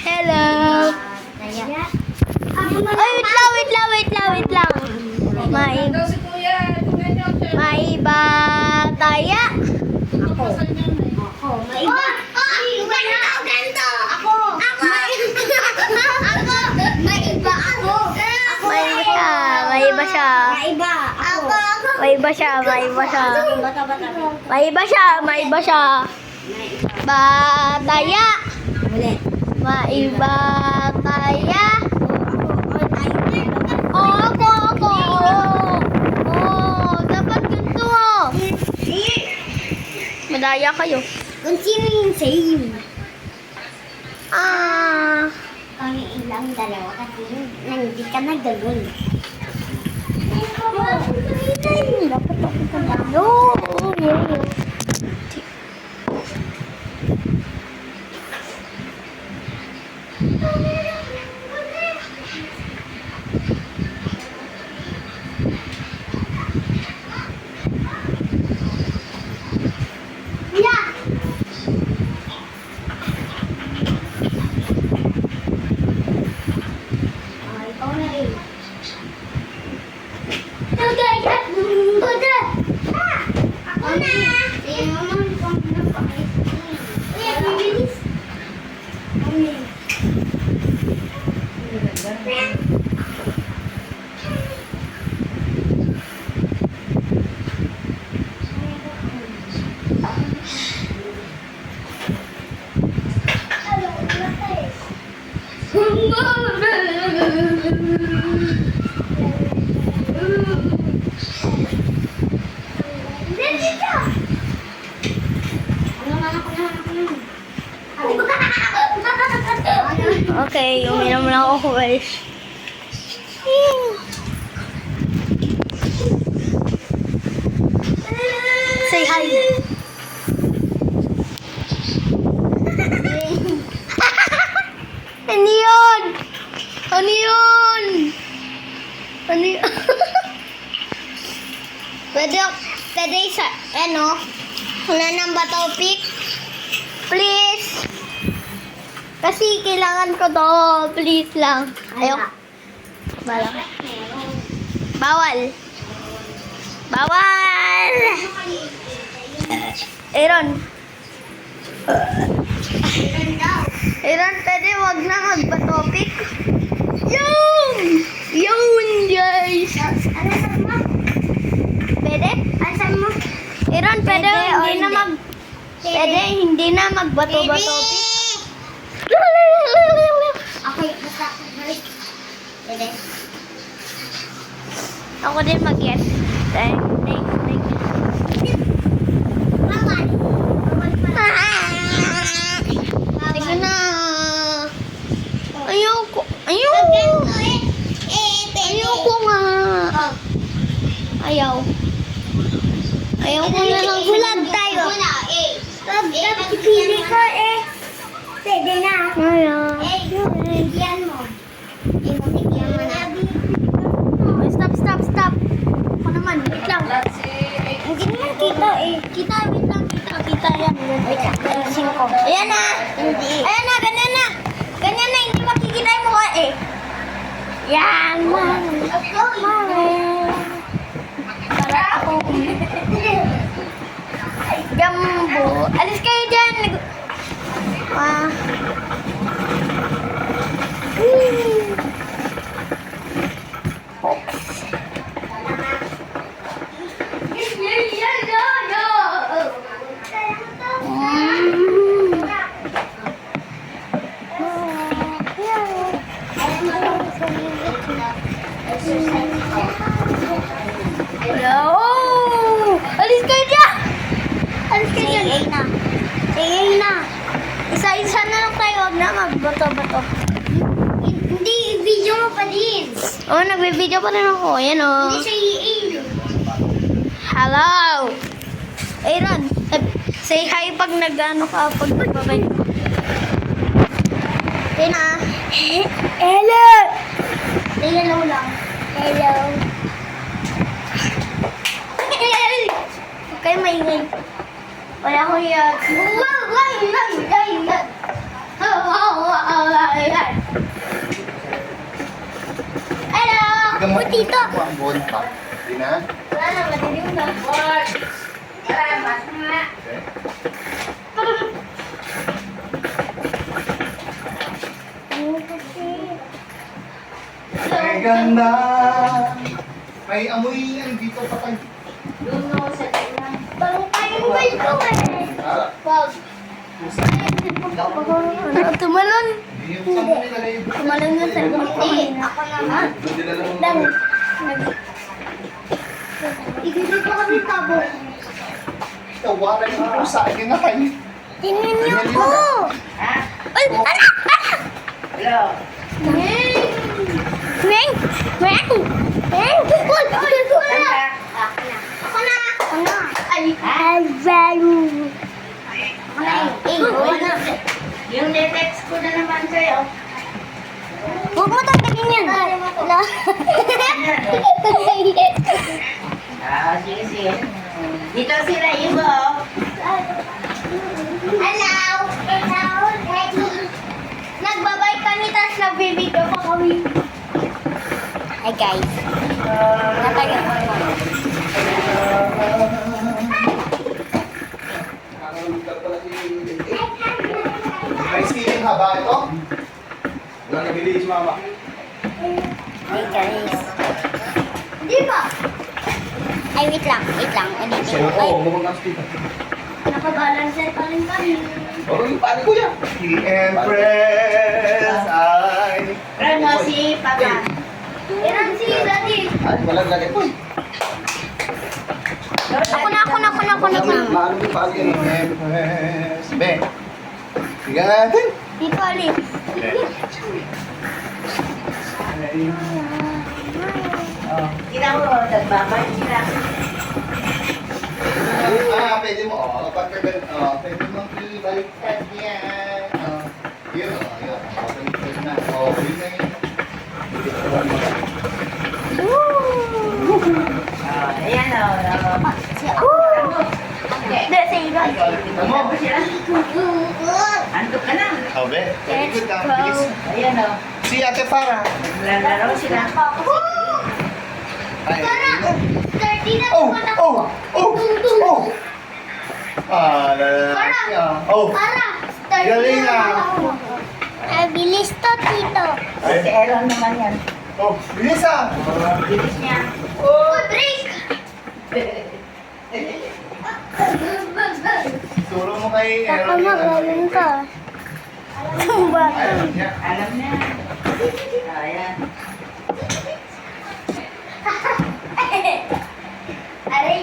Hello. Taya. Ay, wait lang. May iba taya. Ako. Maiba. Ganto. Ako. Maiba ako. May iba siya. Maiba. Ako. May iba siya. Bataya. Ulit. Maiba taya. Ako. Dapat ganito. Madaya kayo. Continuing same. Ang ilang dalawa kasi hindi ka na ganun. dapat ako panalo. Ikaw na rin. Ako na! Tingnan mo naman kung ano pa. Uy, bibilis. Okay, uminom lang ako guys. Say hi. Ano yun? Ano yun? Ano yun? Pwede isa, wala nang ba topic? Please. Kasi kailangan ko to. Please lang. Ayok. Bala. Bawal. Bawal. Aaron. Aaron, pwede wag na magpa-topic. Yun! Yun, guys. Ano mo? Pwede? Asan mo? Aaron, pwede Pwede o hindi na hindi? mag... Pwede hindi na magbato-bato-topic. Okay, basta. Pwede. Ako din mag-yes. Thank you. Bawal. Bawal pala. Sige na. Ayoko. Ayoko nga. Ayaw ko na lang. Bulag tayo. Pag pili ko pwede na. Ayaw. Bigyan mo. Bigyan mo na. Stop. Ako naman. Wait lang. Hindi naman kita Kita, wait lang. Kita yan. Wait lang. Singko. Ayan na. Hindi. Ayan na, ganyan na. Ganyan na, hindi makikita yung mukha eh. Yan. Para ako. Jumbo. Alis kayo dyan. Hello. Alis kayo dyan. Sige na. Isa-isa na lang tayo. Huwag na magbato-bato. Hindi, video mo pa din. Oh, nagbe-video pa rin ako. Ayan oh. Hindi siya i-aim. Hello. Aaron, say hi pag nag-ano ka, pag nagbabay. Tina. Hello. Say hello lang. Hello. Okay, maingay. Wala ko yan. Wow! Hello! Gamot Oh, tito! mo ang buwan pa. Hindi na? Wala na, madilim na. Ay, ganda. May amoy yan dito pa tayo. Parang tayong wild ko eh. Ah, Pag. Tumalon. hindi yung saan mo nilagay yung Tumalon yung cellphone ko. Hindi, ako naman. Doon dinala mo. Dami. Igigit ko kami tabo. Tawaran yung pusa. Hindi na kayo. Tingnan niyo ko. Ay, ala! Hello. Meng! Meng! Meng! Meng! Uy! Uy! Ako na! Ako na! Ako na! Ay! Ay! Value! Ako na eh! Ako na! Yung netext ko na naman sa'yo. Huwag mo tanggalin yan! Wala! Sige, sige. Dito sila, Ibo. Hello! Hello! Ready! Nagbabay kami, tapos nagbibideo pa kami. Hi guys! Natagal ko naman. May stealing haba ito? Wala nabili si mama. Hi guys! Di ba? Ay, wait lang. Wait lang. Siya Ay, ako, gumagamit dito. nakabalancer pa rin kami. Oh, yung pali ko yan. The Empress, ay... Rano si Papa. Ilan si Daddy? Ay, walang lagay po eh. Ako na. Maano yung pali yan? Empress. Be. Tingnan natin. Di ko alis. Kita mo, nagbabay sila. Pwede mo, kapag pwede mo ibaliktad yan. Yun, yun. Baliktad na. Yun na yun. Ayan o. Hindi, sa iba. Tignan mo. Andok ka na. Sabi. Very good ka. Bilis. Ayan o. Si Ate Para. Naglalaro sila. Ay, Sana, 30 na Oh! naman Oh! ako. Oh! Tung-tung. Oh! Lalaki ah. Oh! Para, 30 Galing na ah. naman ako. Ay, bilis to, tito. Si Aaron naman yan. Oh! Bilis ah! Bilis niya. Oh, break! Turo mo kay Baka Aaron. magaling ka. Alam ba? Alam niya. Alam niya. Ayan. Aray.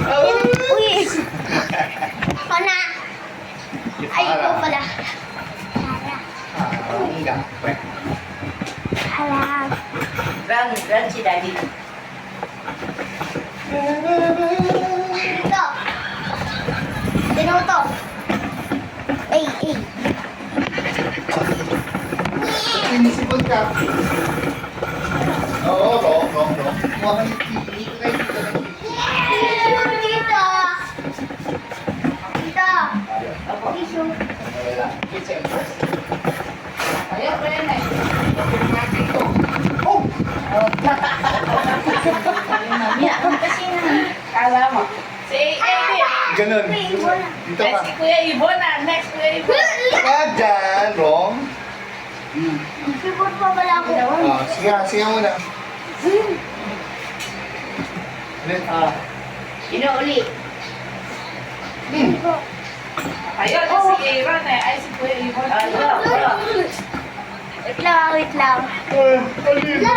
Uy! Ako na. Ay, ito pala. Ang gapwe. Harap. Run si Daddy. Dito. Dino to. Ay. Inisipon ka. Oo, wrong. Kuha ka yung TV. Ito kayo dito ng TV. Dito. Dito. Tissue. Wala. It's Empress. Ayan, ayan eh. Oh! Mamaya. Kasi kala mo. Si Eddie. Ganun. Dito ka. Next si Kuya Ibon na. Next Kuya Ibon. Ka dyan, wrong. Sipot pa pala ako. Siya muna. Ulit. Inuuli. Ayun, si Aaron eh. Ay, si Kuya Ibon. Ayun. Wait lang.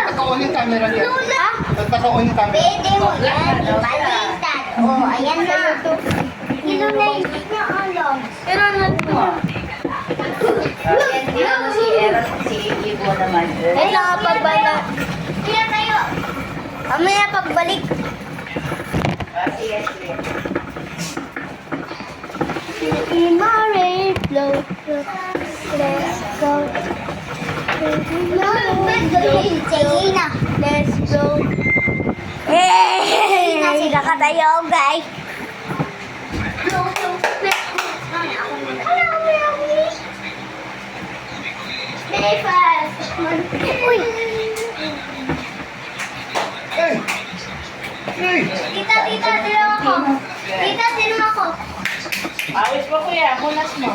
Tataon yung camera niya. Lula! Tataon yung camera. Pwede mo yan. Baliktad. Oh, ayan na. Sino na hindi niya alam? Pero Ayan, dito si Aaron. Si Ibon naman. Ay, nakapagbala. Sino tayo? Mamaya pagbalik. Sige, sige. In my red flow. Let's go. Sige na. Let's go. Hey! Nakatayo, guys. Uy! Hey! Hey! Tita, tita, tinama ko. Tita, tinama ko. Awit mo kuya, kunas mo.